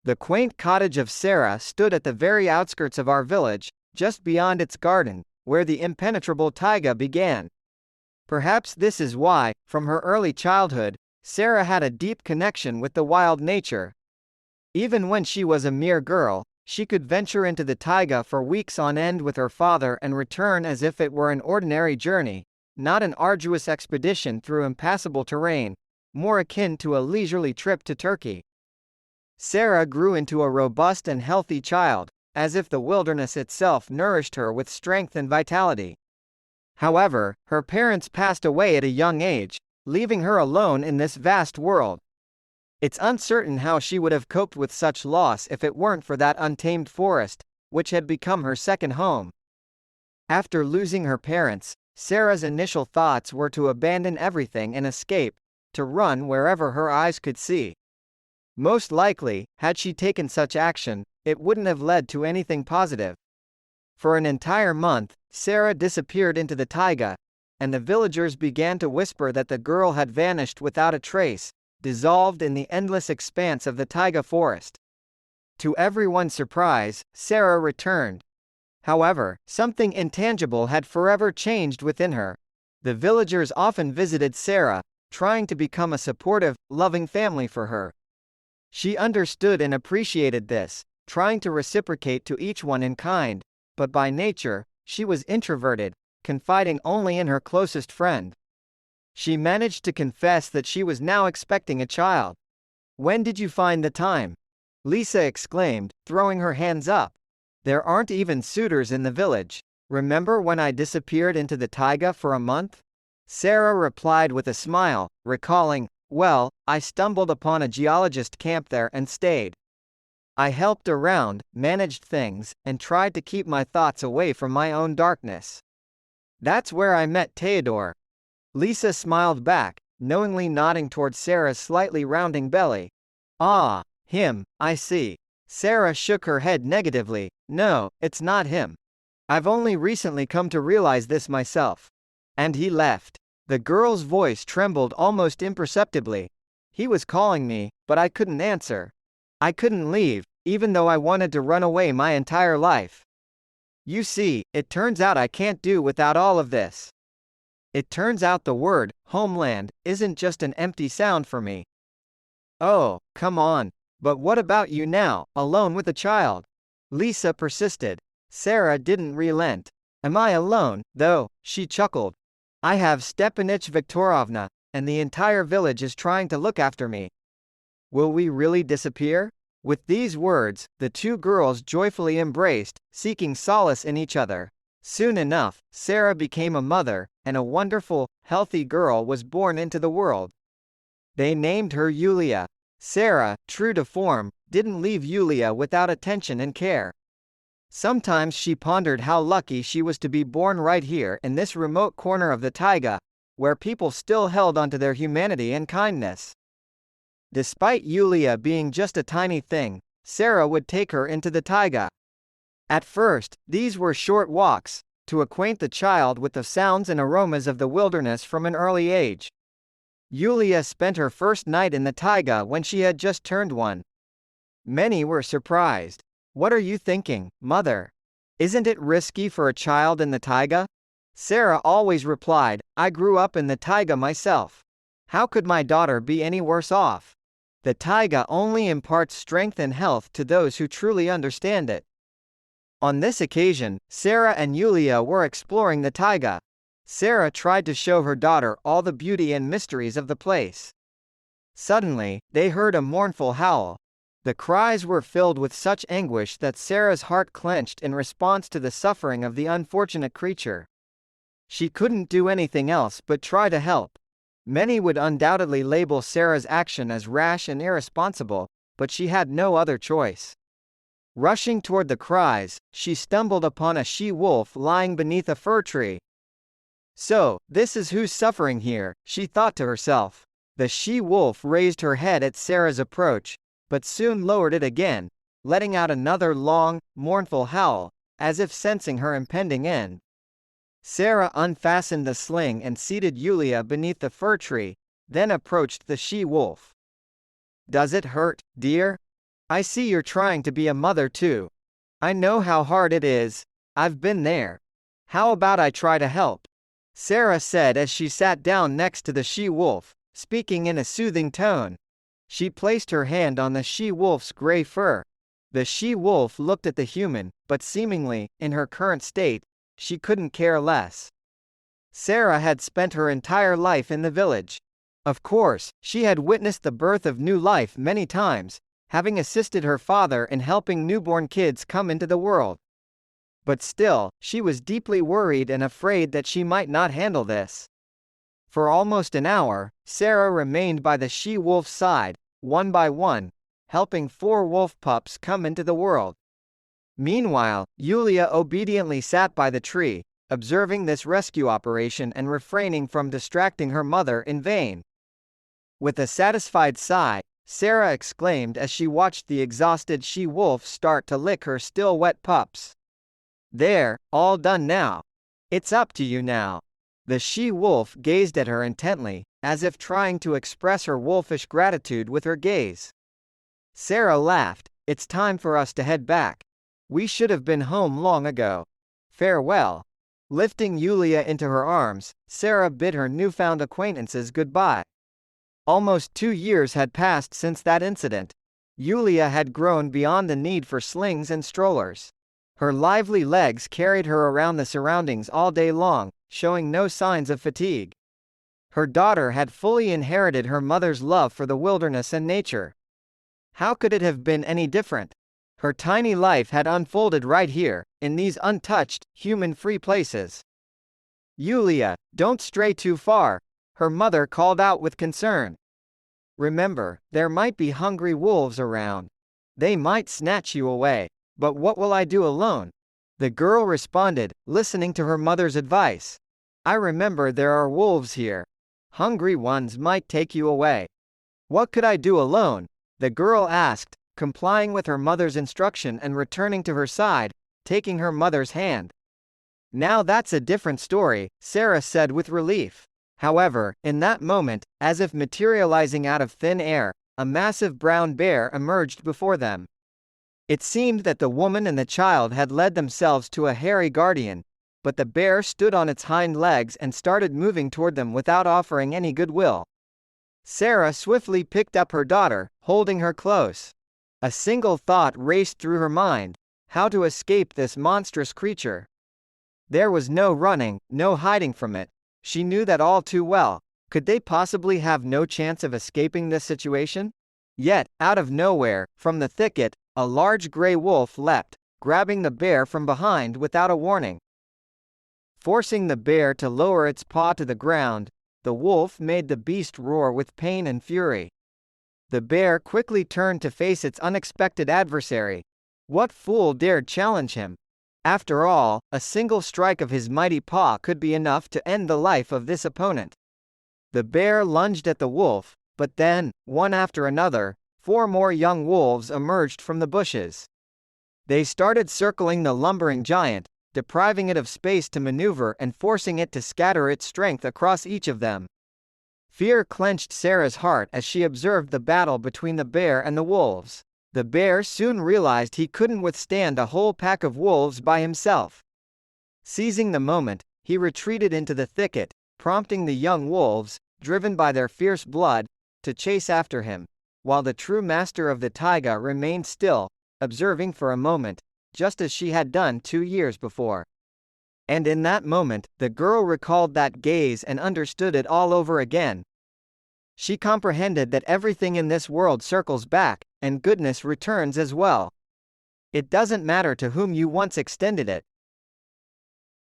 The quaint cottage of Sarah stood at the very outskirts of our village, just beyond its garden, where the impenetrable taiga began. Perhaps this is why, from her early childhood, Sarah had a deep connection with the wild nature. Even when she was a mere girl, she could venture into the taiga for weeks on end with her father and return as if it were an ordinary journey, not an arduous expedition through impassable terrain, more akin to a leisurely trip to Turkey. Sarah grew into a robust and healthy child, as if the wilderness itself nourished her with strength and vitality. However, her parents passed away at a young age, leaving her alone in this vast world. It's uncertain how she would have coped with such loss if it weren't for that untamed forest, which had become her second home. After losing her parents, Sarah's initial thoughts were to abandon everything and escape, to run wherever her eyes could see. Most likely, had she taken such action, it wouldn't have led to anything positive. For an entire month, Sarah disappeared into the taiga, and the villagers began to whisper that the girl had vanished without a trace, dissolved in the endless expanse of the taiga forest. To everyone's surprise, Sarah returned. However, something intangible had forever changed within her. The villagers often visited Sarah, trying to become a supportive, loving family for her. She understood and appreciated this, trying to reciprocate to each one in kind, but by nature, she was introverted, confiding only in her closest friend. She managed to confess that she was now expecting a child. "When did you find the time?" Lisa exclaimed, throwing her hands up. "There aren't even suitors in the village. Remember when I disappeared into the taiga for a month?" Sarah replied with a smile, recalling, "Well, I stumbled upon a geologist camp there and stayed. I helped around, managed things, and tried to keep my thoughts away from my own darkness. That's where I met Theodore." Lisa smiled back, knowingly nodding toward Sarah's slightly rounding belly. "Ah, him, I see." Sarah shook her head negatively. "No, it's not him. I've only recently come to realize this myself." "And he left." The girl's voice trembled almost imperceptibly. "He was calling me, but I couldn't answer. I couldn't leave, even though I wanted to run away my entire life. You see, it turns out I can't do without all of this. It turns out the word, homeland, isn't just an empty sound for me." "Oh, come on. But what about you now, alone with a child?" Lisa persisted. Sarah didn't relent. "Am I alone, though?" she chuckled. "I have Stepanich Viktorovna, and the entire village is trying to look after me. Will we really disappear?" With these words, the two girls joyfully embraced, seeking solace in each other. Soon enough, Sarah became a mother, and a wonderful, healthy girl was born into the world. They named her Yulia. Sarah, true to form, didn't leave Yulia without attention and care. Sometimes she pondered how lucky she was to be born right here in this remote corner of the taiga, where people still held onto their humanity and kindness. Despite Yulia being just a tiny thing, Sarah would take her into the taiga. At first, these were short walks, to acquaint the child with the sounds and aromas of the wilderness from an early age. Yulia spent her first night in the taiga when she had just turned 1. Many were surprised. "What are you thinking, mother? Isn't it risky for a child in the taiga?" Sarah always replied, "I grew up in the taiga myself. How could my daughter be any worse off? The taiga only imparts strength and health to those who truly understand it." On this occasion, Sarah and Yulia were exploring the taiga. Sarah tried to show her daughter all the beauty and mysteries of the place. Suddenly, they heard a mournful howl. The cries were filled with such anguish that Sarah's heart clenched in response to the suffering of the unfortunate creature. She couldn't do anything else but try to help. Many would undoubtedly label Sarah's action as rash and irresponsible, but she had no other choice. Rushing toward the cries, she stumbled upon a she-wolf lying beneath a fir tree. "So, this is who's suffering here," she thought to herself. The she-wolf raised her head at Sarah's approach, but soon lowered it again, letting out another long, mournful howl, as if sensing her impending end. Sarah unfastened the sling and seated Yulia beneath the fir tree, then approached the she-wolf. "Does it hurt, dear?" I see you're trying to be a mother too. I know how hard it is. I've been there. How about I try to help? Sarah said as she sat down next to the she-wolf, speaking in a soothing tone. She placed her hand on the she-wolf's gray fur. The she-wolf looked at the human, but seemingly, in her current state, she couldn't care less. Sarah had spent her entire life in the village. Of course, she had witnessed the birth of new life many times, having assisted her father in helping newborn kids come into the world. But still, she was deeply worried and afraid that she might not handle this. For almost an hour, Sarah remained by the she-wolf's side, one by one, helping 4 wolf pups come into the world. Meanwhile, Yulia obediently sat by the tree, observing this rescue operation and refraining from distracting her mother in vain. With a satisfied sigh, Sarah exclaimed as she watched the exhausted she-wolf start to lick her still wet pups. "There, all done now. It's up to you now." The she-wolf gazed at her intently, as if trying to express her wolfish gratitude with her gaze. Sarah laughed. "It's time for us to head back. We should have been home long ago. Farewell." Lifting Yulia into her arms, Sarah bid her newfound acquaintances goodbye. Almost 2 years had passed since that incident. Yulia had grown beyond the need for slings and strollers. Her lively legs carried her around the surroundings all day long, showing no signs of fatigue. Her daughter had fully inherited her mother's love for the wilderness and nature. How could it have been any different? Her tiny life had unfolded right here, in these untouched, human-free places. "Yulia, don't stray too far," her mother called out with concern. "Remember, there might be hungry wolves around. They might snatch you away. But what will I do alone?" The girl responded, listening to her mother's advice. "I remember there are wolves here. Hungry ones might take you away." "What could I do alone?" the girl asked, complying with her mother's instruction and returning to her side, taking her mother's hand. "Now that's a different story," Sarah said with relief. However, in that moment, as if materializing out of thin air, a massive brown bear emerged before them. It seemed that the woman and the child had led themselves to a hairy guardian, but the bear stood on its hind legs and started moving toward them without offering any goodwill. Sarah swiftly picked up her daughter, holding her close. A single thought raced through her mind: how to escape this monstrous creature. There was no running, no hiding from it. She knew that all too well. Could they possibly have no chance of escaping this situation? Yet, out of nowhere, from the thicket, a large gray wolf leapt, grabbing the bear from behind without a warning. Forcing the bear to lower its paw to the ground, the wolf made the beast roar with pain and fury. The bear quickly turned to face its unexpected adversary. What fool dared challenge him? After all, a single strike of his mighty paw could be enough to end the life of this opponent. The bear lunged at the wolf, but then, one after another, 4 more young wolves emerged from the bushes. They started circling the lumbering giant, depriving it of space to maneuver and forcing it to scatter its strength across each of them. Fear clenched Sarah's heart as she observed the battle between the bear and the wolves. The bear soon realized he couldn't withstand a whole pack of wolves by himself. Seizing the moment, he retreated into the thicket, prompting the young wolves, driven by their fierce blood, to chase after him, while the true master of the taiga remained still, observing for a moment, just as she had done 2 years before. And in that moment, the girl recalled that gaze and understood it all over again. She comprehended that everything in this world circles back, and goodness returns as well. It doesn't matter to whom you once extended it,